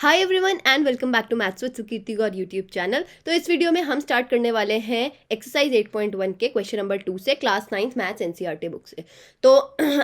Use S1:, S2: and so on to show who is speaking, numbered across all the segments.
S1: Hi everyone and welcome back to maths with Sukirti Gaur YouTube channel. तो इस video में हम स्टार्ट करने वाले हैं एक्सरसाइज 8.1 के क्वेश्चन नंबर 2 से, class 9th maths NCERT book से। तो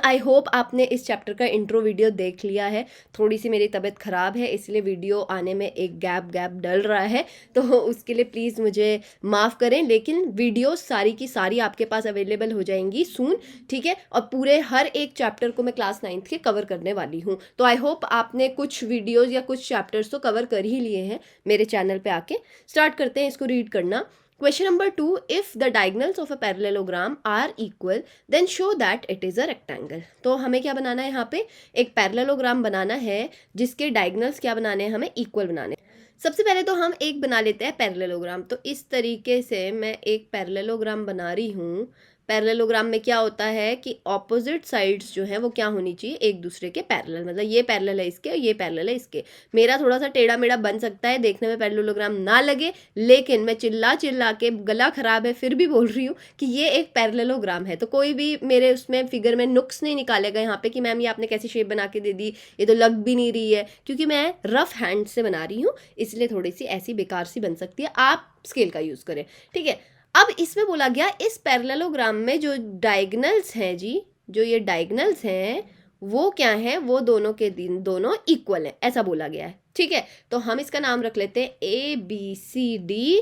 S1: आई होप आपने इस चैप्टर का इंट्रो वीडियो देख लिया है। थोड़ी सी मेरी तबीयत ख़राब है इसलिए वीडियो आने में एक गैप डल रहा है, तो उसके लिए प्लीज़ मुझे माफ़ करें, लेकिन वीडियो सारी की सारी आपके पास अवेलेबल हो जाएंगी सून, ठीक है। और पूरे हर एक चैप्टर को मैं क्लास 9th के कवर करने वाली हूँ। तो आई होप आपने कुछ वीडियोज़ या कुछ चैप्टर्स तो कवर कर ही लिए हैं मेरे चैनल पे आके। स्टार्ट करते हैं इसको रीड करना। Question number 2, if the diagonals of a parallelogram are equal then show that it is a rectangle. तो हमें क्या बनाना है, यहाँ पे एक पैरेललोग्राम बनाना है जिसके डायगोनल्स क्या बनाने हैं, हमें इक्वल बनाने हैं। सबसे पहले तो हम एक बना लेते हैं पैरेललोग्राम। तो इस तरीके से मैं एक पैरेललोग्राम बना रही हूँ। पैरेललोग्राम में क्या होता है कि ऑपोजिट साइड्स जो हैं वो क्या होनी चाहिए, एक दूसरे के पैरेलल, मतलब ये पैरेलल है इसके और ये पैरेलल है इसके। मेरा थोड़ा सा टेढ़ा मेढ़ा बन सकता है, देखने में पैरेललोग्राम ना लगे, लेकिन मैं चिल्ला चिल्ला के, गला खराब है फिर भी बोल रही हूँ कि ये एक पैरेललोग्राम है। तो कोई भी मेरे उसमें फिगर में नुक्स नहीं निकालेगा यहाँ पे कि मैम ये आपने कैसी शेप बना के दे दी, ये तो लग भी नहीं रही है, क्योंकि मैं रफ हैंड से बना रही हूँ, इसलिए थोड़ी सी ऐसी बेकार सी बन सकती है। आप स्केल का यूज़ करें, ठीक है। अब इसमें बोला गया इस पैरेललोग्राम में जो डायगोनल्स हैं जी, जो ये डायगोनल्स हैं वो क्या हैं, वो दोनों के दिन दोनों इक्वल हैं, ऐसा बोला गया है, ठीक है। तो हम इसका नाम रख लेते हैं ए बी सी डी,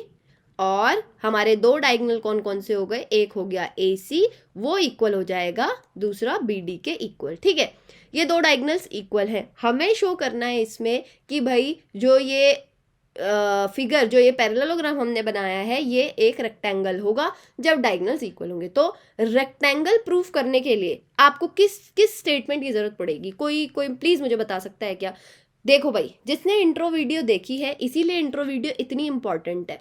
S1: और हमारे दो डायगोनल कौन कौन से हो गए, एक हो गया ए सी, वो इक्वल हो जाएगा दूसरा बी डी के इक्वल, ठीक है। ये दो डायगोनल्स इक्वल हैं। हमें शो करना है इसमें कि भाई जो ये फिगर, जो ये पैरेललोग्राम हमने बनाया है, ये एक रेक्टेंगल होगा जब डायगोनल्स इक्वल होंगे। तो रेक्टेंगल प्रूफ करने के लिए आपको किस किस स्टेटमेंट की जरूरत पड़ेगी, कोई प्लीज मुझे बता सकता है क्या? देखो भाई, जिसने इंट्रो वीडियो देखी है, इसीलिए इंट्रो वीडियो इतनी इंपॉर्टेंट है,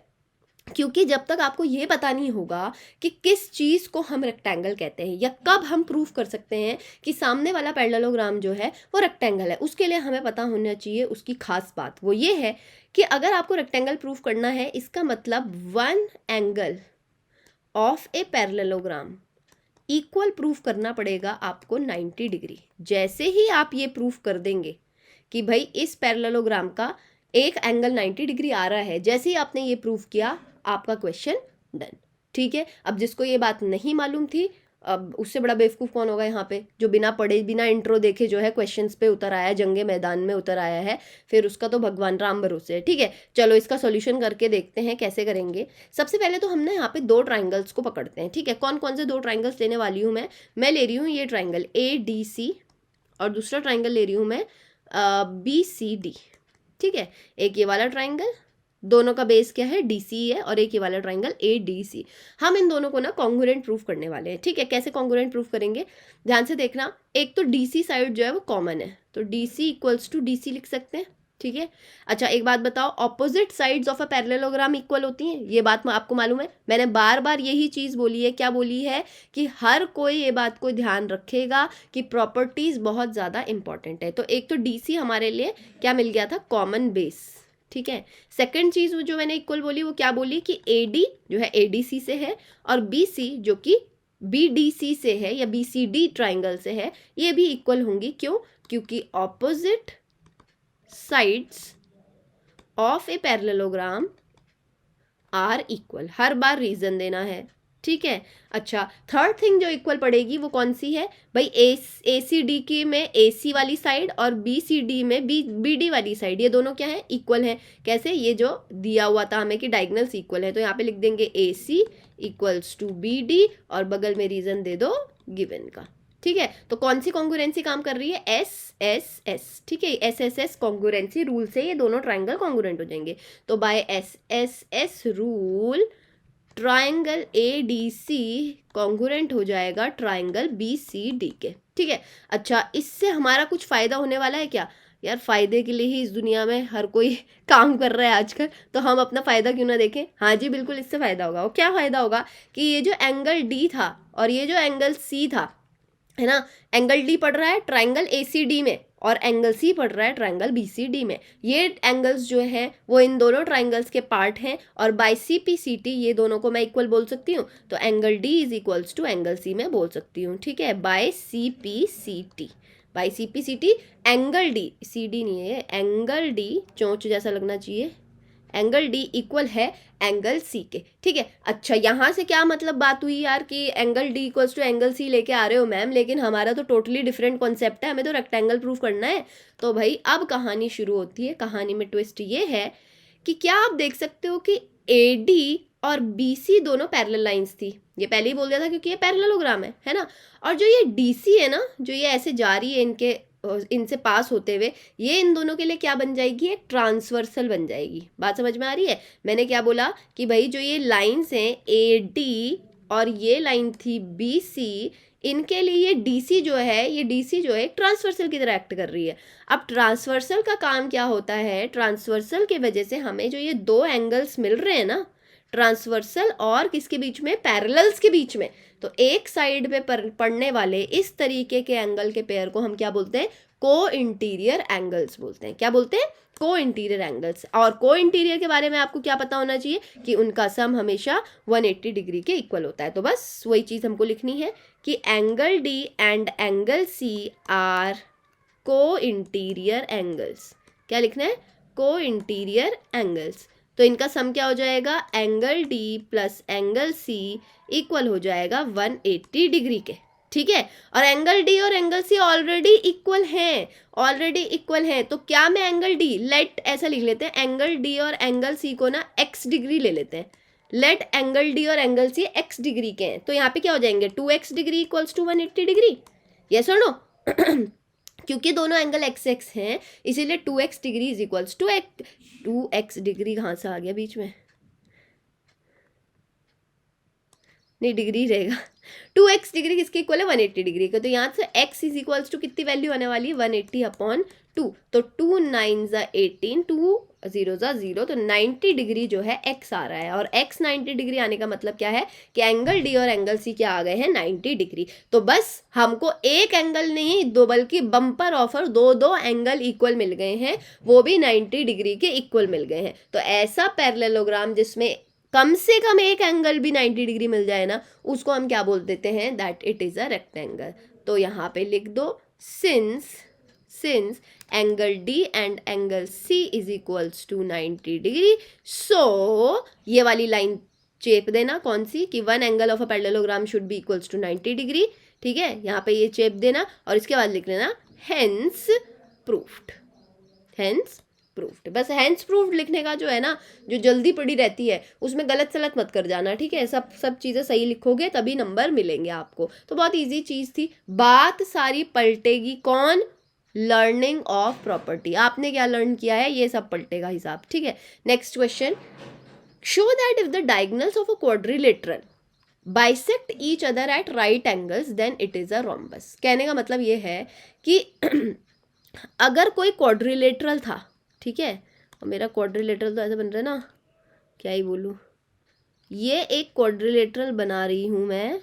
S1: क्योंकि जब तक आपको ये पता नहीं होगा कि किस चीज़ को हम रेक्टेंगल कहते हैं या कब हम प्रूफ कर सकते हैं कि सामने वाला पैरेललोग्राम जो है वो रेक्टेंगल है, उसके लिए हमें पता होना चाहिए उसकी खास बात। वो ये है कि अगर आपको रेक्टेंगल प्रूफ करना है, इसका मतलब one angle of a parallelogram equal proof करना पड़ेगा आपको 90 डिग्री। जैसे ही आप ये प्रूफ कर देंगे कि भाई इस पैरेललोग्राम का एक एंगल 90 डिग्री आ रहा है, जैसे ही आपने ये प्रूफ किया, आपका क्वेश्चन डन, ठीक है। अब जिसको ये बात नहीं मालूम थी, अब उससे बड़ा बेवकूफ़ कौन होगा यहाँ पे, जो बिना पढ़े बिना इंट्रो देखे जो है क्वेश्चंस पे उतर आया है, जंगे मैदान में उतर आया है, फिर उसका तो भगवान राम भरोसे है, ठीक है। चलो इसका सॉल्यूशन करके देखते हैं कैसे करेंगे। सबसे पहले तो हम ना यहाँ पे दो ट्राइंगल्स को पकड़ते हैं, ठीक है। कौन कौन से दो ट्राइंगल्स लेने वाली हूँ मैं ले रही हूँ ये ट्राइंगल ए डी सी, और दूसरा ट्राइंगल ले रही हूँ मैं बी सी डी, ठीक है। एक ये वाला ट्राइंगल, दोनों का बेस क्या है, डी सी है, और एक ये वाला ट्राइंगल ए डी सी। हम इन दोनों को ना कॉन्ग्रुएंट प्रूफ करने वाले हैं, ठीक है। कैसे कॉन्ग्रुएंट प्रूफ करेंगे, ध्यान से देखना। एक तो डी सी साइड जो है वो कॉमन है, तो D C equals to D C लिख सकते हैं, ठीक है। अच्छा एक बात बताओ, opposite sides of a parallelogram equal होती हैं, ये बात आपको मालूम है। मैंने बार बार यही चीज़ बोली है, क्या बोली है कि हर कोई ये बात को ध्यान रखेगा कि प्रॉपर्टीज बहुत ज़्यादा इंपॉर्टेंट है। तो एक तो डी सी हमारे लिए क्या मिल गया था, कॉमन बेस, ठीक है। सेकंड चीज़ जो मैंने इक्वल बोली वो क्या बोली कि ए डी जो है ए डी सी से है, और बी सी जो कि बी डी सी से है या बी सी डी ट्राइंगल से है, ये भी इक्वल होंगी। क्यों? क्योंकि opposite sides of a parallelogram are equal. हर बार रीजन देना है, ठीक है। अच्छा थर्ड थिंग जो इक्वल पड़ेगी वो कौन सी है भाई, ए सी डी की में ए सी वाली साइड और बी सी डी में बी डी वाली साइड, ये दोनों क्या है, इक्वल है। कैसे? ये जो दिया हुआ था हमें कि डायगोनल्स इक्वल है, तो यहाँ पे लिख देंगे ए सी इक्वल्स टू बी डी, और बगल में रीजन दे दो गिवन का, ठीक है। तो कौन सी कॉन्ग्रुएंसी काम कर रही है, एस एस एस, ठीक है। S S S congruency rule से ये दोनों ट्राइंगल कॉन्ग्रुएंट हो जाएंगे। तो by S S S rule triangle A D C congruent हो जाएगा ट्राइंगल बी सी डी के, ठीक है। अच्छा इससे हमारा कुछ फ़ायदा होने वाला है क्या? यार फ़ायदे के लिए ही इस दुनिया में हर कोई काम कर रहा है आजकल, तो हम अपना फ़ायदा क्यों ना देखें। हाँ जी बिल्कुल, इससे फ़ायदा होगा। वो क्या फ़ायदा होगा कि ये जो एंगल डी था और ये जो एंगल सी था, है ना, एंगल डी पड़ रहा है ट्राइंगल ए सी डी में और एंगल सी पड़ रहा है ट्राइंगल बी सी डी में। ये एंगल्स जो हैं वो इन दोनों ट्राइंगल्स के पार्ट हैं, और by C P C T ये दोनों को मैं इक्वल बोल सकती हूँ। तो angle D is equals to angle C मैं बोल सकती हूँ, ठीक है, by C P C T, by CP/CT angle D, CD नहीं है, एंगल D चोंच जैसा लगना चाहिए, एंगल D इक्वल है एंगल C के, ठीक है। अच्छा यहाँ से क्या मतलब बात हुई यार कि angle D equals to angle C लेके आ रहे हो मैम, लेकिन हमारा तो टोटली डिफरेंट कॉन्सेप्ट है, हमें तो रेक्टेंगल प्रूफ करना है। तो भाई अब कहानी शुरू होती है। कहानी में ट्विस्ट ये है कि क्या आप देख सकते हो कि AD और BC दोनों पैरेलल लाइंस थी, ये पहले ही बोल दिया था क्योंकि ये पैरेललोग्राम है ना। और जो ये DC है ना, जो ये ऐसे जा रही है इनसे पास होते हुए, ये इन दोनों के लिए क्या बन जाएगी, एक ट्रांसवर्सल बन जाएगी। बात समझ में आ रही है? मैंने क्या बोला कि भाई जो ये लाइंस हैं AD और ये लाइन थी BC, इनके लिए ये DC जो है, ये DC जो है एक ट्रांसवर्सल की तरह एक्ट कर रही है। अब ट्रांसवर्सल का काम क्या होता है, ट्रांसवर्सल के वजह से हमें जो ये दो एंगल्स मिल रहे हैं ना, ट्रांसवर्सल और किसके बीच में, पैरेलल्स के बीच में, तो एक साइड पे पड़ने वाले इस तरीके के एंगल के पेयर को हम क्या बोलते हैं, को इंटीरियर एंगल्स बोलते हैं। क्या बोलते हैं? को इंटीरियर एंगल्स। और को इंटीरियर के बारे में आपको क्या पता होना चाहिए कि उनका सम हमेशा 180 डिग्री के इक्वल होता है। तो बस वही चीज़ हमको लिखनी है कि angle D and angle C are co-interior angles. क्या लिखना है? को इंटीरियर एंगल्स। तो इनका सम क्या हो जाएगा, angle D plus angle C equal हो जाएगा 180 डिग्री के, ठीक है। और एंगल D और एंगल C ऑलरेडी इक्वल हैं, तो क्या मैं एंगल D, लेट ऐसा लिख लेते हैं, एंगल D और एंगल C को ना x डिग्री ले लेते हैं, लेट एंगल D और एंगल C x डिग्री के हैं, तो यहाँ पे क्या हो जाएंगे, 2x degree equals to 180 degree, yes और नो? क्योंकि दोनों एंगल x हैं, इसीलिए 2x degree is equals to 2x degree कहाँ से आ गया बीच में, नहीं डिग्री रहेगा, 2x डिग्री किसके इक्वल है, 180 डिग्री का। तो यहाँ से x इज इक्वल्स टू कितनी वैल्यू आने वाली है, 180/2, तो 2 9 18, 2 0 0, तो 90 डिग्री जो है x आ रहा है। और x 90 डिग्री आने का मतलब क्या है कि एंगल D और एंगल C क्या आ गए हैं, 90 डिग्री। तो बस हमको एक एंगल नहीं दो, बल्कि बम्पर ऑफर दो एंगल इक्वल मिल गए हैं, वो भी 90 डिग्री के इक्वल मिल गए हैं। तो ऐसा पैरेललोग्राम जिसमें कम से कम एक एंगल भी 90 डिग्री मिल जाए ना, उसको हम क्या बोल देते हैं, that it is a rectangle. तो यहाँ पे लिख दो, since angle D and angle C is equals to 90 degree, so ये वाली लाइन चेप देना, कौन सी, कि one angle of a parallelogram should be equals to 90 degree, ठीक है। यहाँ पे ये चेप देना और इसके बाद लिख लेना हेंस प्रूफ्ड, हेंस प्रूफ्ड। बस हेंस प्रूफ्ड लिखने का जो है ना, जो जल्दी पड़ी रहती है, उसमें गलत सलत मत कर जाना, ठीक है। सब चीज़ें सही लिखोगे तभी नंबर मिलेंगे आपको। तो बहुत इजी चीज़ थी, बात सारी पलटेगी कौन, लर्निंग ऑफ प्रॉपर्टी। आपने क्या लर्न किया है, ये सब पलटेगा हिसाब, ठीक है। Next question, show that if the diagonals of a quadrilateral bisect each other at right angles then it is a rhombus. कहने का मतलब ये है कि अगर कोई क्वाड्रिलेटरल था, ठीक है, और मेरा क्वाड्रिलेटरल तो ऐसा बन रहा है ना, क्या ही बोलूँ, ये एक क्वाड्रिलेटरल बना रही हूँ मैं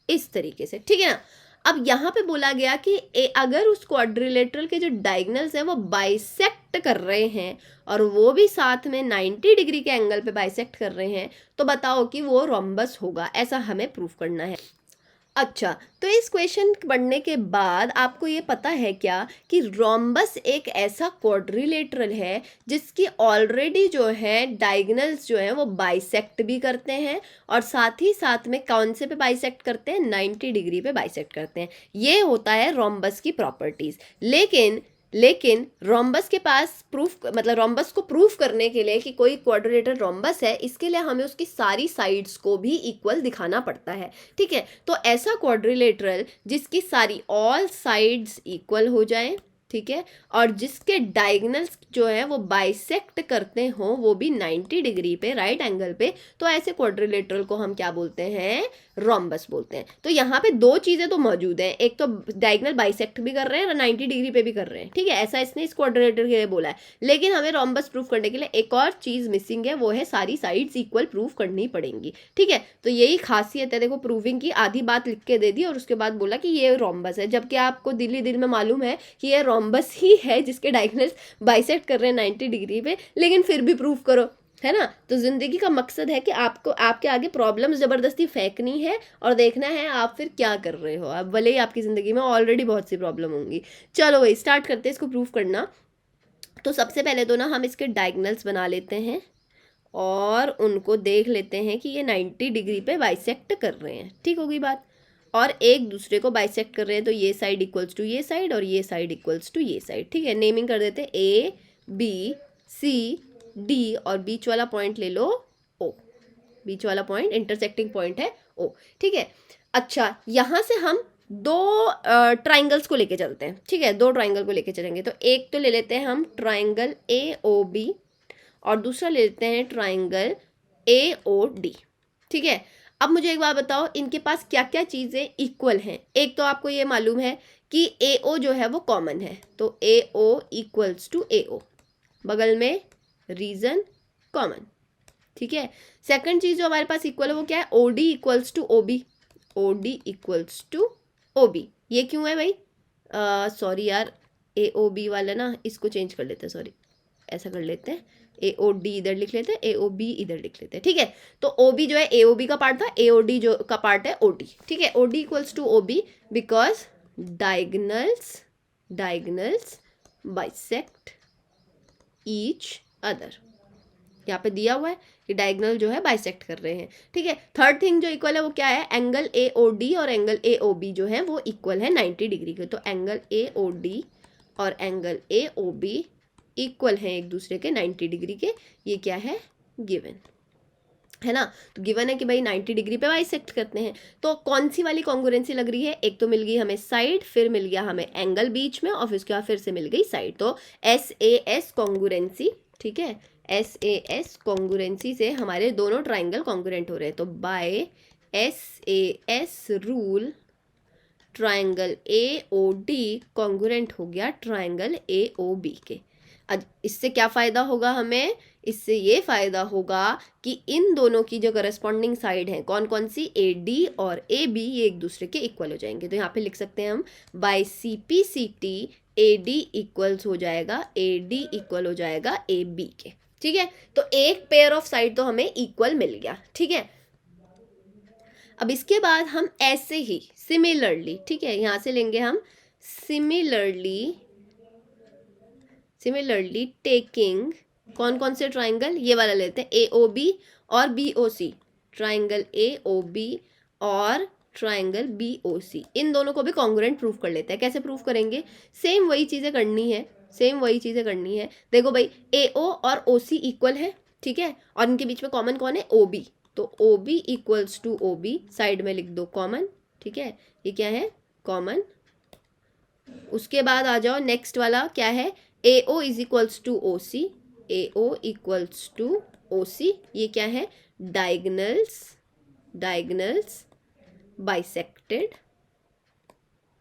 S1: इस तरीके से, ठीक है ना। अब यहाँ पे बोला गया कि अगर उस क्वाड्रिलेटरल के जो डायगोनल्स हैं वो बाइसेक्ट कर रहे हैं और वो भी साथ में 90 डिग्री के एंगल पे बाइसेक्ट कर रहे हैं, तो बताओ कि वो रोम्बस होगा, ऐसा हमें प्रूफ करना है। अच्छा, तो इस क्वेश्चन पढ़ने के बाद आपको ये पता है क्या कि रोम्बस एक ऐसा क्वाड्रिलेटरल है जिसकी ऑलरेडी जो है डायगोनल्स जो हैं वो बाइसेक्ट भी करते हैं, और साथ ही साथ में कौन से पे बाइसेक्ट करते हैं, 90 डिग्री पे बाइसेक्ट करते हैं। ये होता है रोम्बस की प्रॉपर्टीज। लेकिन रोम्बस के पास प्रूफ, मतलब रोम्बस को प्रूफ करने के लिए कि कोई क्वाड्रिलेटरल रोम्बस है, इसके लिए हमें उसकी सारी साइड्स को भी इक्वल दिखाना पड़ता है, ठीक है। तो ऐसा क्वाड्रिलेटरल जिसकी सारी ऑल साइड्स इक्वल हो जाएं, ठीक है, और जिसके डायगोनल्स जो है वो बाइसेक्ट करते हो, वो भी 90 डिग्री पे, राइट एंगल पे, तो ऐसे क्वाड्रिलेटरल को हम क्या बोलते हैं, रोम्बस बोलते हैं। तो यहाँ पे दो चीज़ें तो मौजूद हैं, एक तो डायगोनल बाइसेक्ट भी कर रहे हैं और 90 डिग्री पे भी कर रहे हैं, ठीक है, ऐसा इसने इस क्वाड्रिलेटरल के लिए बोला है। लेकिन हमें रोम्बस प्रूफ करने के लिए एक और चीज़ मिसिंग है, वो है सारी साइड्स इक्वल प्रूफ करनी पड़ेंगी, ठीक है। तो यही खासियत है, देखो प्रूविंग की आधी बात लिख के दे दी और उसके बाद बोला कि ये रोम्बस है, जबकि आपको दिल में मालूम है कि ये रोम्बस ही है जिसके डायगोनल्स बाइसेक्ट कर रहे हैं 90 डिग्री पे, लेकिन फिर भी प्रूफ करो, है ना। तो ज़िंदगी का मकसद है कि आपको आपके आगे प्रॉब्लम्स ज़बरदस्ती फेंकनी है और देखना है आप फिर क्या कर रहे हो। अब भले ही आपकी ज़िंदगी में ऑलरेडी बहुत सी प्रॉब्लम होंगी। चलो भाई स्टार्ट करते हैं इसको प्रूव करना। तो सबसे पहले तो ना हम इसके डायगनल्स बना लेते हैं और उनको देख लेते हैं कि ये 90 डिग्री पे बाइसेक्ट कर रहे हैं। ठीक होगी बात। और एक दूसरे को बाइसेक्ट कर रहे हैं, तो ये साइड इक्वल्स टू ये साइड और ये साइड इक्वल्स टू ये साइड। ठीक है, नेमिंग कर देते हैं ए बी सी डी और बीच वाला पॉइंट ले लो ओ। बीच वाला पॉइंट इंटरसेक्टिंग पॉइंट है ओ। ठीक है, अच्छा यहाँ से हम दो ट्राइंगल्स को लेके चलते हैं। ठीक है, दो ट्राइंगल को लेके चलेंगे। तो एक तो ले लेते हैं हम ट्राइंगल ए ओ बी और दूसरा ले लेते हैं ट्राइंगल ए ओ डी। ठीक है, अब मुझे एक बात बताओ, इनके पास क्या क्या चीज़ें इक्वल हैं। एक तो आपको ये मालूम है कि ए ओ जो है वो कॉमन है, तो ए ओ इक्वल्स टू ए ओ, बगल में रीजन कॉमन। ठीक है, सेकंड चीज़ जो हमारे पास इक्वल है वो क्या है, O D equals to O B. O D equals to O B, ये क्यों है भाई, सॉरी यार, ए ओ बी वाला ना इसको चेंज कर लेते हैं, सॉरी ऐसा कर लेते हैं, ए ओ डी इधर लिख लेते हैं, ए ओ बी इधर लिख लेते हैं। ठीक है, तो ओ बी जो है ए ओ बी का पार्ट था, ए ओ डी जो का पार्ट है ओ डी। ठीक है, O D equals to O B because diagonals bisect each other. यहाँ पे दिया हुआ है कि डायगोनल जो है बाइसेक्ट कर रहे हैं। ठीक है, थर्ड थिंग जो इक्वल है वो क्या है, एंगल ए ओ डी और एंगल ए ओ बी जो है वो इक्वल है 90 डिग्री के। तो एंगल ए ओ डी और angle A O B equal हैं एक दूसरे के 90 डिग्री के। ये क्या है, गिवन है ना। तो गिवन है कि भाई 90 डिग्री पे बाइसेक्ट करते हैं। तो कौन सी वाली कॉन्ग्रुएंसी लग रही है, एक तो मिल गई हमें साइड, फिर मिल गया हमें एंगल बीच में और फिर उसके बाद फिर से मिल गई साइड। तो एस ए एस कॉन्ग्रुएंसी, ठीक है, एस ए एस कॉन्ग्रुएंसी से हमारे दोनों ट्राइंगल कॉन्ग्रुएंट हो रहे हैं। तो by S A S rule triangle A O D congruent हो गया ट्राइंगल ए ओ बी के। अब इससे क्या फ़ायदा होगा हमें, इससे ये फ़ायदा होगा कि इन दोनों की जो करस्पॉन्डिंग साइड हैं कौन कौन सी, ए डी और ए बी, ये एक दूसरे के इक्वल हो जाएंगे। तो यहाँ पे लिख सकते हैं हम by C P C T A D equals हो जाएगा, ए डी इक्वल हो जाएगा ए बी के। ठीक है, तो एक पेयर ऑफ साइड तो हमें इक्वल मिल गया। ठीक है, अब इसके बाद हम ऐसे ही सिमिलरली, ठीक है, यहाँ से लेंगे हम सिमिलरली टेकिंग कौन कौन से ट्राइंगल, ये वाला लेते हैं ए ओ बी और B O C, triangle A O B और ट्राइंगल बी ओ सी, इन दोनों को भी कॉन्ग्रुएंट प्रूफ कर लेते हैं। कैसे प्रूफ करेंगे, सेम वही चीज़ें करनी है, देखो भाई ए ओ और ओ सी इक्वल है। ठीक है, और इनके बीच में कॉमन कौन है, ओ बी। तो O B equals to O B, side में लिख दो कॉमन। ठीक है, ये क्या है, कॉमन। उसके बाद आ जाओ नेक्स्ट वाला क्या है, A O is equals to O C, A O equals to O C, ये क्या है, डायगनल्स बाइसेक्टेड।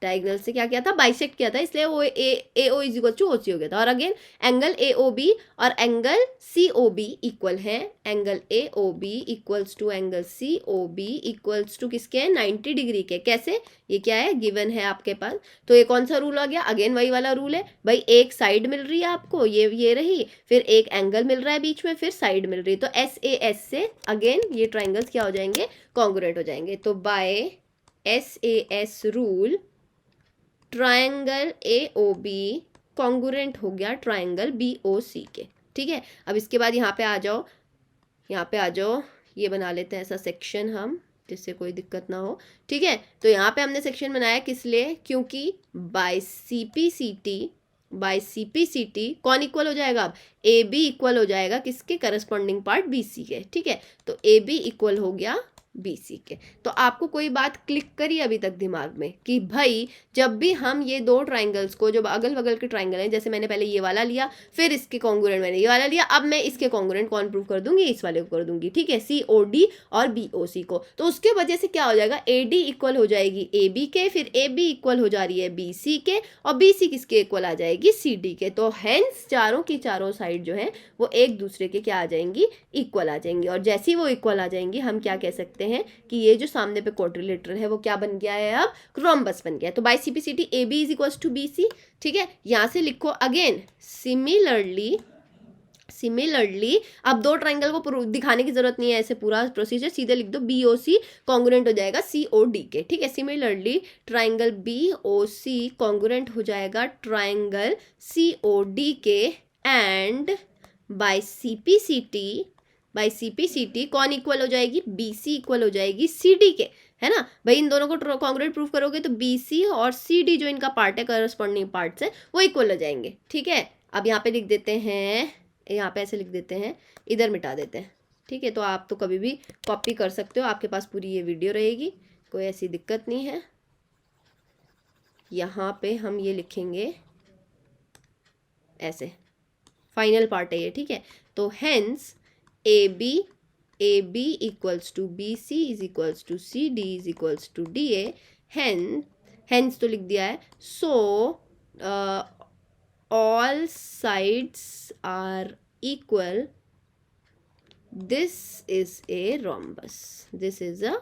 S1: डायगोनल से क्या किया था, बाइसेक्ट किया था, इसलिए वो A O is equal to O C हो गया था। और again angle A O B और angle C O B equal है, angle A O B equals to angle C O B equals to किसके हैं, 90 डिग्री के। कैसे, ये क्या है, गिवन है आपके पास। तो ये कौन सा रूल आ गया, अगेन वही वाला रूल है भाई, एक साइड मिल रही है आपको, ये रही, फिर एक एंगल मिल रहा है बीच में, फिर साइड मिल रही है। तो एस ए एस से अगेन ये ट्राइंगल्स क्या हो जाएंगे, कॉन्ग्रुएंट हो जाएंगे। तो by S A S rule triangle A O B congruent हो गया ट्राइंगल बी ओ सी के। ठीक है, अब इसके बाद यहाँ पे आ जाओ, ये बना लेते हैं ऐसा सेक्शन हम जिससे कोई दिक्कत ना हो। ठीक है, तो यहाँ पे हमने सेक्शन बनाया किस लिए, क्योंकि by C P C T कौन इक्वल हो जाएगा, अब ए बी इक्वल हो जाएगा किसके, करस्पॉन्डिंग पार्ट बी सी के। ठीक है, तो ए बी इक्वल हो गया बी सी के। तो आपको कोई बात क्लिक करी अभी तक दिमाग में कि भाई जब भी हम ये दो ट्राइंगल्स को, जो अगल बगल के ट्राइंगल हैं, जैसे मैंने पहले ये वाला लिया, फिर इसके कॉन्ग्रुएंट मैंने ये वाला लिया, अब मैं इसके कॉन्ग्रुएंट कौन प्रूव कर दूंगी, इस वाले को कर दूंगी। ठीक है, सी ओ डी और बी ओ सी को। तो उसके वजह से क्या हो जाएगा, ए डी इक्वल हो जाएगी ए बी के, फिर ए बी इक्वल हो जा रही है बी सी के, और बी सी किसके इक्वल आ जाएगी, सी डी के। तो हेंस चारों की चारों साइड जो है वो एक दूसरे के क्या आ जाएंगी, इक्वल आ जाएंगी। और जैसी वो इक्वल आ जाएंगी हम क्या कह सकते हैं कि ये जो सामने पे क्वाड्रिलेटरल है वो क्या बन गया है, अब रोम्बस बन गया है। तो by C P C T A B is equals to B C. ठीक है, यहाँ से लिखो अगेन सिमिलरली सिमिलरली अब दो ट्राइंगल को दिखाने की जरूरत नहीं है, ऐसे पूरा प्रोसीजर सीधे लिख दो, बी ओ सी कॉन्ग्रुएंट हो जाएगा सी ओ डी के, ठीक है। Similarly triangle B O C congruent हो जाएगा ट्राइंगल सी ओ डी के, एंड बाय सीपीसीटी कौन इक्वल हो जाएगी, बी सी इक्वल हो जाएगी सी डी के, है ना भाई। इन दोनों को कॉन्ग्रुएंट प्रूफ करोगे तो बी सी और सी डी जो इनका पार्ट है, करस्पॉन्डिंग पार्ट्स है, वो इक्वल हो जाएंगे, ठीक है। अब यहाँ पे लिख देते हैं, यहाँ पे ऐसे लिख देते हैं, इधर मिटा देते हैं, ठीक है। तो आप तो कभी भी कॉपी कर सकते हो, आपके पास पूरी ये वीडियो रहेगी, कोई ऐसी दिक्कत नहीं है। यहाँ पे हम ये लिखेंगे ऐसे, फाइनल पार्ट है ये, ठीक है। तो hence A B equals to B C is equals to C D is equals to D A, hence तो लिख दिया है। सो all sides are equal, this is a rhombus, this is a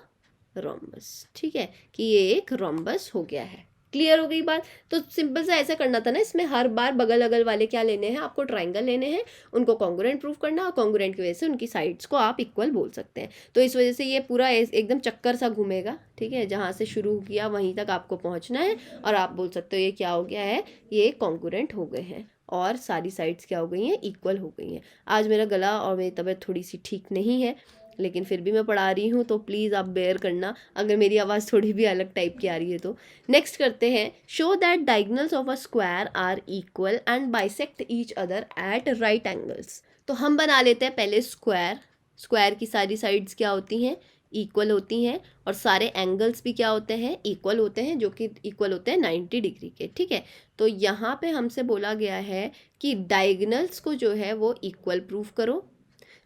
S1: rhombus, ठीक है, कि ये एक rhombus हो गया है। क्लियर हो गई बात। तो सिंपल सा ऐसा करना था ना, इसमें हर बार बगल अगल वाले क्या लेने हैं आपको, ट्राइंगल लेने हैं, उनको कॉन्ग्रुएंट प्रूफ करना, और कॉन्ग्रुएंट की वजह से उनकी साइड्स को आप इक्वल बोल सकते हैं। तो इस वजह से ये पूरा एकदम चक्कर सा घूमेगा, ठीक है। जहाँ से शुरू किया वहीं तक आपको पहुँचना है, और आप बोल सकते हो ये क्या हो गया है, ये कॉन्ग्रुएंट हो गए हैं और सारी साइड्स क्या हो गई हैं, इक्वल हो गई हैं। आज मेरा गला और मेरी तबीयत थोड़ी सी ठीक नहीं है, लेकिन फिर भी मैं पढ़ा रही हूँ, तो प्लीज़ आप बेयर करना अगर मेरी आवाज़ थोड़ी भी अलग टाइप की आ रही है तो। नेक्स्ट करते हैं, show that diagonals of a square are equal and bisect each other at right angles. तो हम बना लेते हैं पहले स्क्वायर की सारी साइड्स क्या होती हैं, इक्वल होती हैं, और सारे एंगल्स भी क्या होते हैं, इक्वल होते हैं, जो कि इक्वल होते हैं 90 डिग्री के, ठीक है। तो यहाँ पे हमसे बोला गया है कि डायगोनल्स को जो है वो इक्वल प्रूफ करो,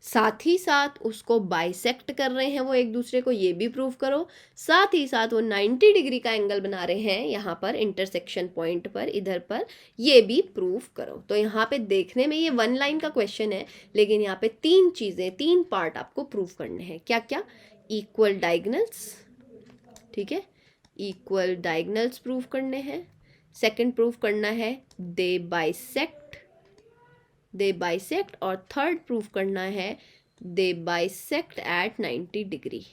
S1: साथ ही साथ उसको बाइसेक्ट कर रहे हैं वो एक दूसरे को, ये भी प्रूफ करो, साथ ही साथ वो 90 डिग्री का एंगल बना रहे हैं यहाँ पर इंटरसेक्शन पॉइंट पर, इधर पर, ये भी प्रूफ करो। तो यहाँ पे देखने में ये 1 लाइन का क्वेश्चन है, लेकिन यहाँ पे 3 चीज़ें, 3 पार्ट आपको प्रूफ करने हैं। क्या क्या, इक्वल डायगोनल्स, ठीक है, इक्वल डायगोनल्स प्रूफ करने हैं। सेकंड प्रूफ करना है दे बाइसेक्ट, और थर्ड प्रूफ करना है दे बाइसेक्ट एट 90 डिग्री,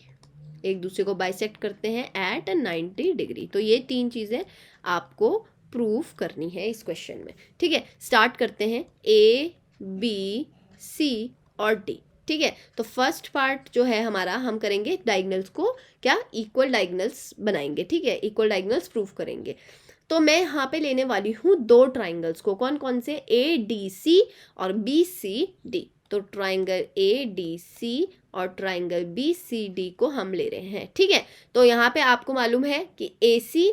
S1: एक दूसरे को बाइसेक्ट करते हैं एट 90 डिग्री। तो ये 3 चीज़ें आपको प्रूफ करनी है इस क्वेश्चन में, ठीक है। स्टार्ट करते हैं, ए बी सी और डी, ठीक है। तो फर्स्ट पार्ट जो है हमारा, हम करेंगे डायगोनल्स को क्या, इक्वल डायगोनल्स बनाएंगे, ठीक है, इक्वल डायगोनल्स प्रूफ करेंगे। तो मैं यहाँ पे लेने वाली हूँ 2 ट्राइंगल्स को, कौन कौन से, ए डी सी और बी सी डी। तो ट्राइंगल ए डी सी और ट्राइंगल बी सी डी को हम ले रहे हैं, ठीक है। तो यहाँ पे आपको मालूम है कि ए सी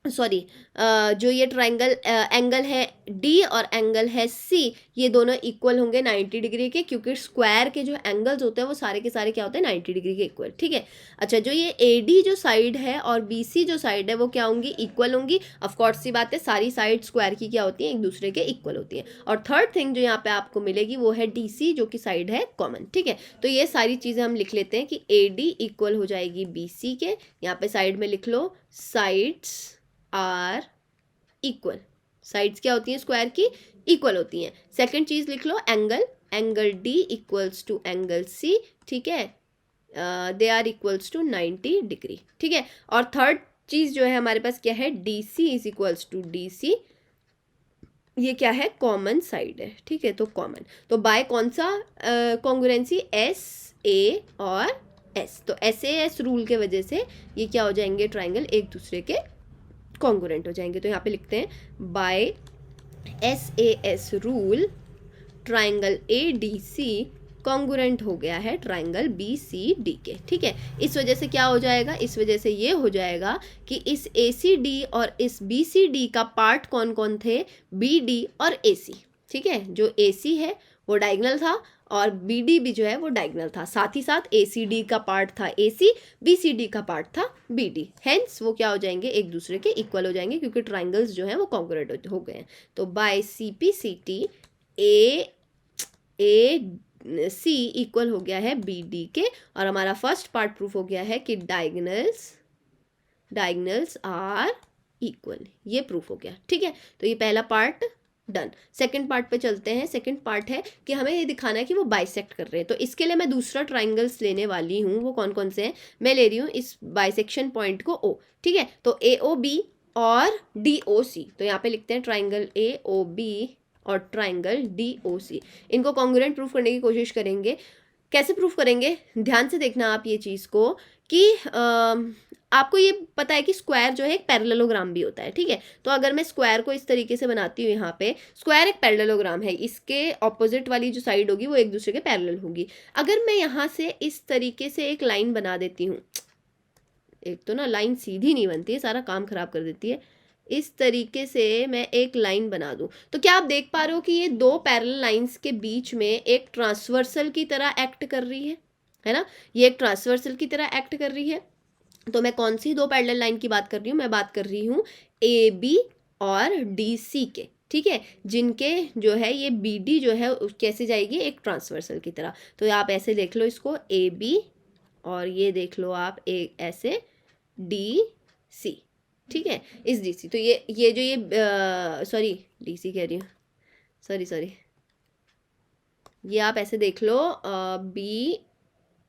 S1: जो ये ट्राइंगल एंगल है डी और एंगल है सी, ये दोनों इक्वल होंगे 90 डिग्री के, क्योंकि स्क्वायर के जो एंगल्स होते हैं वो सारे के सारे क्या होते हैं, 90 डिग्री के इक्वल, ठीक है। अच्छा, जो ये ए डी जो साइड है और बी सी जो साइड है वो क्या होंगी, इक्वल होंगी। ऑफकोर्स सी बात है, सारी साइड स्क्वायर की क्या होती हैं, एक दूसरे के इक्वल होती हैं। और थर्ड थिंग जो यहाँ पे आपको मिलेगी वो है डी सी, जो कि साइड है कॉमन, ठीक है। तो ये सारी चीज़ें हम लिख लेते हैं कि ए डी इक्वल हो जाएगी बी सी के, यहाँ पे साइड में लिख लो साइड्स आर इक्वल, साइड्स क्या होती हैं स्क्वायर की, इक्वल होती हैं। सेकंड चीज लिख लो angle D equals to angle C, ठीक है, they are equals to 90 degree, ठीक है। और थर्ड चीज जो है हमारे पास क्या है, D C is equals to D C, ये क्या है, कॉमन साइड है, ठीक है। तो कॉमन, तो बाय कौन सा कॉन्ग्रुएंसी, एस ए और एस। तो एस ए एस रूल के वजह से ये क्या हो जाएंगे, ट्राइंगल एक दूसरे के कॉन्ग्रुएंट हो जाएंगे। तो यहाँ पे लिखते हैं by S A S rule triangle A D C congruent हो गया है ट्राइंगल बी सी डी के, ठीक है। इस वजह से क्या हो जाएगा, इस वजह से ये हो जाएगा कि इस ए सी डी और इस बी सी डी का पार्ट कौन कौन थे, बी डी और ए सी, ठीक है। जो ए सी है वो डायगोनल था और बी डी भी जो है वो डायगोनल था, साथ ही साथ ए सी डी का पार्ट था ए सी, बी सी डी का पार्ट था बी डी, हेंस वो क्या हो जाएंगे, एक दूसरे के इक्वल हो जाएंगे, क्योंकि ट्राइंगल्स जो हैं वो कॉन्ग्रुएंट हो गए हैं। तो by C P C T A C equal हो गया है बी डी के, और हमारा फर्स्ट पार्ट प्रूफ हो गया है कि डायगोनल्स आर इक्वल, ये प्रूफ हो गया, ठीक है। तो ये पहला पार्ट डन। सेकंड पार्ट पे चलते हैं। सेकंड पार्ट है कि हमें ये दिखाना है कि वो बाइसेक्ट कर रहे हैं। तो इसके लिए मैं दूसरा ट्राइंगल्स लेने वाली हूँ। वो कौन कौन से हैं? मैं ले रही हूँ इस बाइसेक्शन पॉइंट को ओ, ठीक है। तो ए ओ बी और डी ओ सी, तो यहाँ पे लिखते हैं ट्राइंगल ए ओ बी और ट्राइंगल डी ओ सी। इनको कॉन्ग्रुएंट प्रूफ करने की कोशिश करेंगे। कैसे प्रूफ करेंगे? ध्यान से देखना आप ये चीज़ को कि आपको ये पता है कि स्क्वायर जो है एक पैरेललोग्राम भी होता है, ठीक है। तो अगर मैं स्क्वायर को इस तरीके से बनाती हूँ, यहाँ पे स्क्वायर एक पैरेललोग्राम है, इसके ऑपोजिट वाली जो साइड होगी वो एक दूसरे के पैरेलल होगी। अगर मैं यहाँ से इस तरीके से एक लाइन बना देती हूँ, एक तो ना लाइन सीधी नहीं बनती है, सारा काम खराब कर देती है। इस तरीके से मैं एक लाइन बना दूं, तो क्या आप देख पा रहे हो कि ये दो पैरेलल लाइंस के बीच में एक ट्रांसवर्सल की तरह एक्ट कर रही है ना? ये एक ट्रांसवर्सल की तरह एक्ट कर रही है। तो मैं कौन सी दो पैरेलल लाइन की बात कर रही हूँ? मैं बात कर रही हूँ ए बी और डी सी के, ठीक है, जिनके जो है ये बी डी जो है कैसे जाएगी? एक ट्रांसवर्सल की तरह। तो आप ऐसे देख लो इसको, ए बी, और ये देख लो आप एक ऐसे डी सी, ठीक है, इस डी सी। तो ये जो ये सॉरी डी सी कह रही हूँ, सॉरी, ये आप ऐसे देख लो,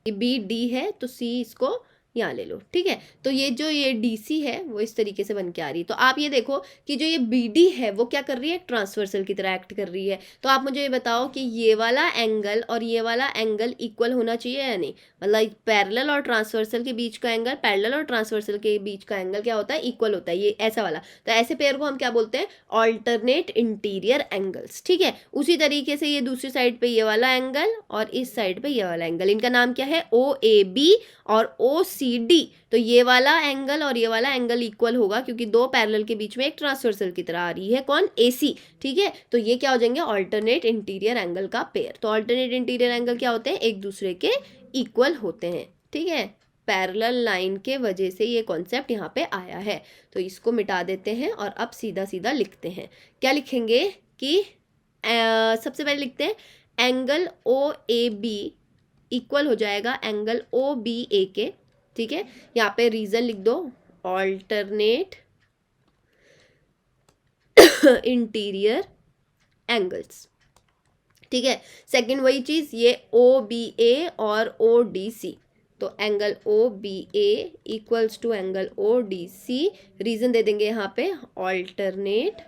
S1: बी डी है तो सी इसको यहाँ ले लो, ठीक है। तो ये जो ये डी सी है वो इस तरीके से बन के आ रही है। तो आप ये देखो कि जो ये बी डी है वो क्या कर रही है? ट्रांसवर्सल की तरह एक्ट कर रही है। तो आप मुझे ये बताओ कि ये वाला एंगल और ये वाला एंगल इक्वल होना चाहिए या नहीं? मतलब पैरेलल और ट्रांसवर्सल के बीच का एंगल, पैरेलल और ट्रांसवर्सल के बीच का एंगल क्या होता है? इक्वल होता है, ये ऐसा वाला। तो ऐसे पेयर को हम क्या बोलते हैं? ऑल्टरनेट इंटीरियर एंगल्स, ठीक है। उसी तरीके से ये दूसरी साइड पे ये वाला एंगल और इस साइड पे ये वाला एंगल, इनका नाम क्या है? ओ ए बी और ओ सी डी। तो ये वाला एंगल और ये वाला एंगल इक्वल होगा क्योंकि दो पैरेलल के बीच में एक ट्रांसवर्सल की तरह आ रही है, कौन? AC, ठीक है। तो ये क्या हो जाएंगे? ऑल्टरनेट इंटीरियर एंगल का पेयर। तो ऑल्टरनेट इंटीरियर एंगल क्या होते हैं? एक दूसरे के इक्वल होते हैं, ठीक है। पैरेलल लाइन के वजह से ये कॉन्सेप्ट यहाँ पे आया है। तो इसको मिटा देते हैं और अब सीधा सीधा लिखते हैं। क्या लिखेंगे कि सबसे पहले लिखते हैं angle O A B equal हो जाएगा एंगल ओ बी ए के, ठीक है। यहाँ पे रीजन लिख दो, ऑल्टरनेट इंटीरियर एंगल्स, ठीक है। सेकंड वही चीज, ये ओ बी ए और ओ डी सी। तो angle O B A equals to angle O D C. Reason दे देंगे यहाँ पे, ऑल्टरनेट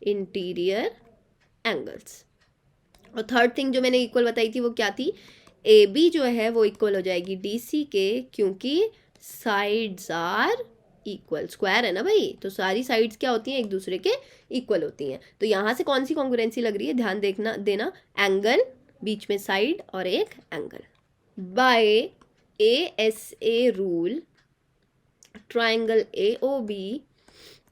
S1: इंटीरियर एंगल्स। और थर्ड थिंग जो मैंने इक्वल बताई थी वो क्या थी? ए बी जो है वो इक्वल हो जाएगी डी सी के, क्योंकि साइड्स आर इक्वल। स्क्वायर है ना भाई, तो सारी साइड्स क्या होती हैं? एक दूसरे के इक्वल होती हैं। तो यहाँ से कौन सी कॉन्ग्रुएंसी लग रही है? ध्यान देखना देना, एंगल, बीच में साइड और एक angle. By ASA rule triangle AOB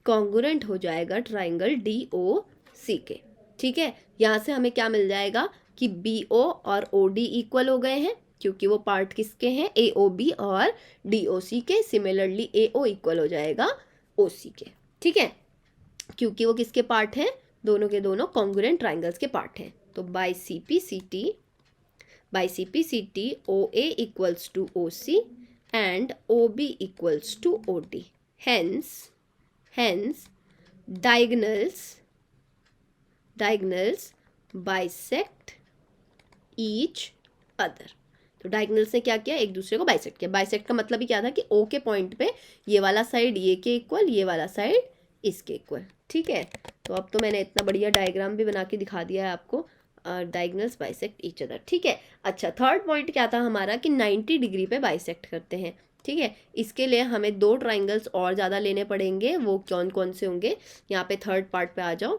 S1: congruent हो जाएगा ट्राइंगल DOC के, ठीक है। यहाँ से हमें क्या मिल जाएगा कि BO और OD इक्वल हो गए हैं क्योंकि वो पार्ट किसके हैं? AOB और DOC के। सिमिलरली AO इक्वल हो जाएगा OC के, ठीक है, क्योंकि वो किसके पार्ट हैं? दोनों के दोनों कॉन्ग्रुएंट ट्राइंगल्स के पार्ट हैं। तो by CPCT OA equals to OC and OB equals to OD. Hence diagonals bisect each other. तो डायगनल्स ने क्या किया? एक दूसरे को बाइसेक्ट किया। बाइसेक्ट का मतलब ही क्या था कि O के पॉइंट पे ये वाला साइड ये के इक्वल, ये वाला साइड इसके इक्वल, ठीक है। तो अब तो मैंने इतना बढ़िया डायग्राम भी बना के दिखा दिया है आपको, डायगनल्स बाइसेक्ट ईच अदर, ठीक है। अच्छा, थर्ड पॉइंट क्या था हमारा कि 90 डिग्री पे बाइसेक्ट करते हैं, ठीक है। इसके लिए हमें दो ट्राइंगल्स और ज़्यादा लेने पड़ेंगे। वो कौन कौन से होंगे? यहाँ पे थर्ड पार्ट पे आ जाओ।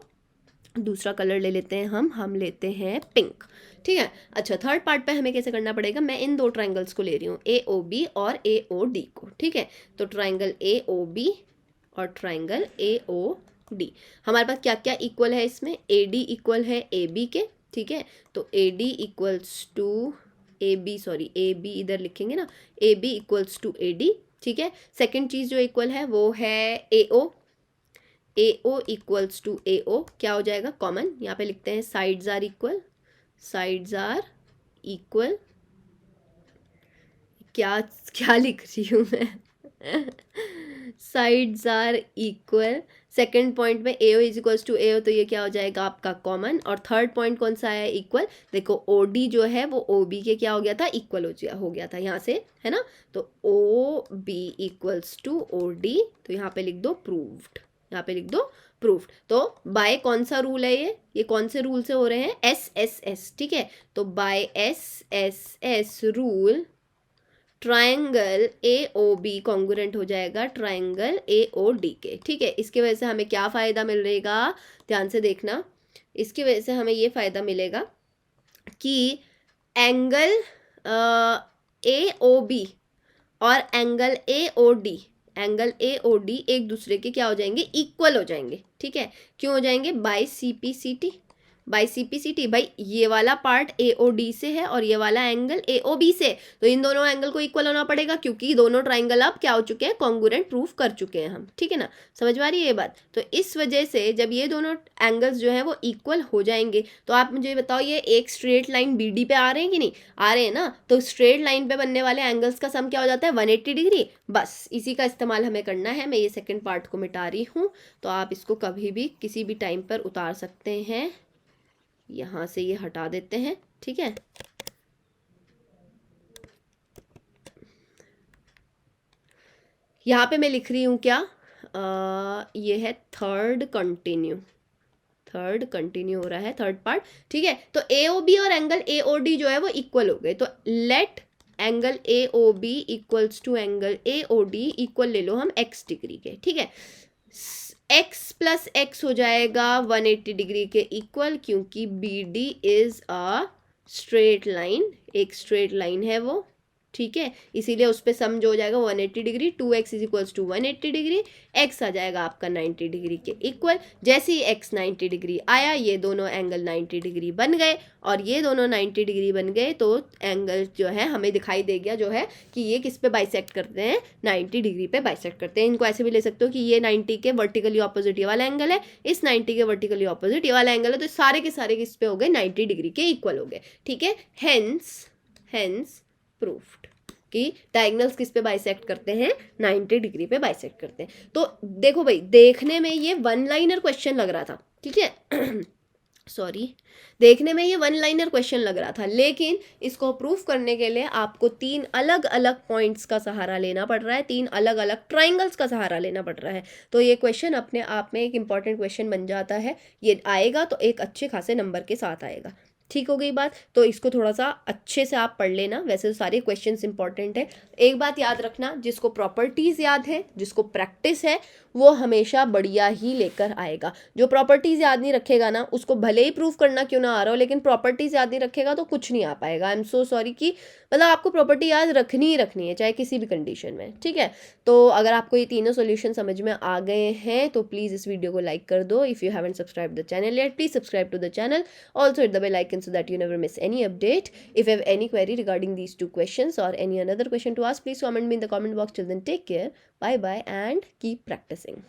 S1: दूसरा कलर ले लेते हैं हम लेते हैं पिंक, ठीक है। अच्छा, थर्ड पार्ट पे हमें कैसे करना पड़ेगा? मैं इन दो ट्राइंगल्स को ले रही हूँ, AOB और AOD को, ठीक है। तो ट्राइंगल AOB और ट्राइंगल AOD, हमारे पास क्या क्या इक्वल है इसमें? AD इक्वल है AB के, ठीक है। तो AD इक्वल्स टू AB इधर लिखेंगे ना, AB इक्वल्स टू AD, ठीक है। सेकेंड चीज़ जो इक्वल है वो है AO इक्वल्स टू AO। क्या हो जाएगा? कॉमन, यहाँ पे लिखते हैं साइड्स आर इक्वल। क्या लिख रही हूँ मैं? Sides are equal. Second point में AO is equals to AO, तो ये क्या हो जाएगा आपका कॉमन। और थर्ड पॉइंट कौन सा आया, इक्वल। देखो OD जो है वो OB के क्या हो गया था, इक्वल हो गया था यहाँ से, है ना। तो OB इक्वल्स टू OD, तो यहाँ पे लिख दो प्रूव्ड, यहाँ पे लिख दो प्रूफ। तो बाय कौन सा रूल है, ये कौन से रूल से हो रहे हैं, SSS, ठीक है। तो by SSS rule triangle AOB congruent हो जाएगा ट्रायंगल AOD के, ठीक है। इसके वजह से हमें क्या फ़ायदा मिलेगा, ध्यान से देखना। इसकी वजह से हमें ये फ़ायदा मिलेगा कि एंगल AOB और एंगल AOD एक दूसरे के क्या हो जाएंगे, इक्वल हो जाएंगे, ठीक है। क्यों हो जाएंगे, बाय CPCT भाई ये वाला पार्ट AOD से है और ये वाला एंगल AOB से, तो इन दोनों एंगल को इक्वल होना पड़ेगा क्योंकि दोनों ट्राइंगल अब क्या हो चुके हैं, कॉन्ग्रुएंट प्रूफ कर चुके हैं हम, ठीक है ना। समझ में आ रही है ये बात। तो इस वजह से जब ये दोनों एंगल्स जो है वो इक्वल हो जाएंगे, तो आप मुझे बताओ ये एक स्ट्रेट लाइन BD पे आ रहे हैं कि नहीं आ रहे हैं ना, तो स्ट्रेट लाइन पे बनने वाले एंगल्स का सम क्या हो जाता है, 180 डिग्री। बस इसी का इस्तेमाल हमें करना है। मैं ये सेकेंड पार्ट को मिटा रही हूँ, तो आप इसको कभी भी किसी भी टाइम पर उतार सकते हैं। यहाँ से ये हटा देते हैं, ठीक है। यहाँ पे मैं लिख रही हूँ क्या, ये है थर्ड कंटिन्यू हो रहा है, थर्ड पार्ट, ठीक है। तो AOB और एंगल AOD जो है वो इक्वल हो गए, तो let angle AOB equals to angle AOD equal ले लो हम x डिग्री के, ठीक है। x प्लस x हो जाएगा 180 डिग्री के इक्वल, क्योंकि BD is a straight line, एक स्ट्रेट लाइन है वो, ठीक है। इसीलिए उस पर सम जो हो जाएगा 180 degree, 2x is equals to 180 degree, x आ जाएगा आपका 90 डिग्री के इक्वल। जैसे ही x 90 डिग्री आया, ये दोनों एंगल 90 डिग्री बन गए, और ये दोनों 90 डिग्री बन गए, तो एंगल जो है हमें दिखाई दे गया जो है कि ये किस पे बाइसेक्ट करते हैं, 90 डिग्री पे बाइसेक्ट करते हैं। इनको ऐसे भी ले सकते हो कि ये 90 के वर्टिकली ऑपोजिट ये वाला एंगल है, इस 90 के वर्टिकली ऑपोजिट ये वाला एंगल है, तो सारे के सारे किस पे हो गए, 90 डिग्री के इक्वल हो गए, ठीक है। हेंस प्रूफ्ड कि डायगोनल्स किस पे बाइसेक्ट करते हैं, 90 डिग्री पे बाइसेक्ट करते हैं। तो देखो भाई, देखने में ये वन लाइनर क्वेश्चन लग रहा था, ठीक है सॉरी, देखने में ये वन लाइनर क्वेश्चन लग रहा था, लेकिन इसको प्रूफ करने के लिए आपको 3 अलग अलग पॉइंट्स का सहारा लेना पड़ रहा है, 3 अलग अलग ट्राइंगल्स का सहारा लेना पड़ रहा है। तो ये क्वेश्चन अपने आप में एक इंपॉर्टेंट क्वेश्चन बन जाता है। ये आएगा तो एक अच्छे खासे नंबर के साथ आएगा, ठीक हो गई बात। तो इसको थोड़ा सा अच्छे से आप पढ़ लेना, वैसे तो सारे क्वेश्चंस इंपॉर्टेंट है। एक बात याद रखना, जिसको प्रॉपर्टीज़ याद है, जिसको प्रैक्टिस है, वो हमेशा बढ़िया ही लेकर आएगा। जो प्रॉपर्टीज़ याद नहीं रखेगा ना, उसको भले ही प्रूफ करना क्यों ना आ रहा हो, लेकिन प्रॉपर्टीज़ याद नहीं रखेगा तो कुछ नहीं आ पाएगा। आई एम सो सॉरी कि मतलब आपको प्रॉपर्टी याद रखनी ही रखनी है, चाहे किसी भी कंडीशन में, ठीक है। तो अगर आपको ये तीनों सोल्यूशन समझ में आ गए हैं तो प्लीज़ इस वीडियो को लाइक कर दो। If you haven't subscribe the channel yet, please subscribe to the channel, also hit the bell icon so that you never miss any update. If you have any query regarding these 2 questions or any another question to ask, please comment me in the comment box. Till then, take care, bye bye, and keep practicing.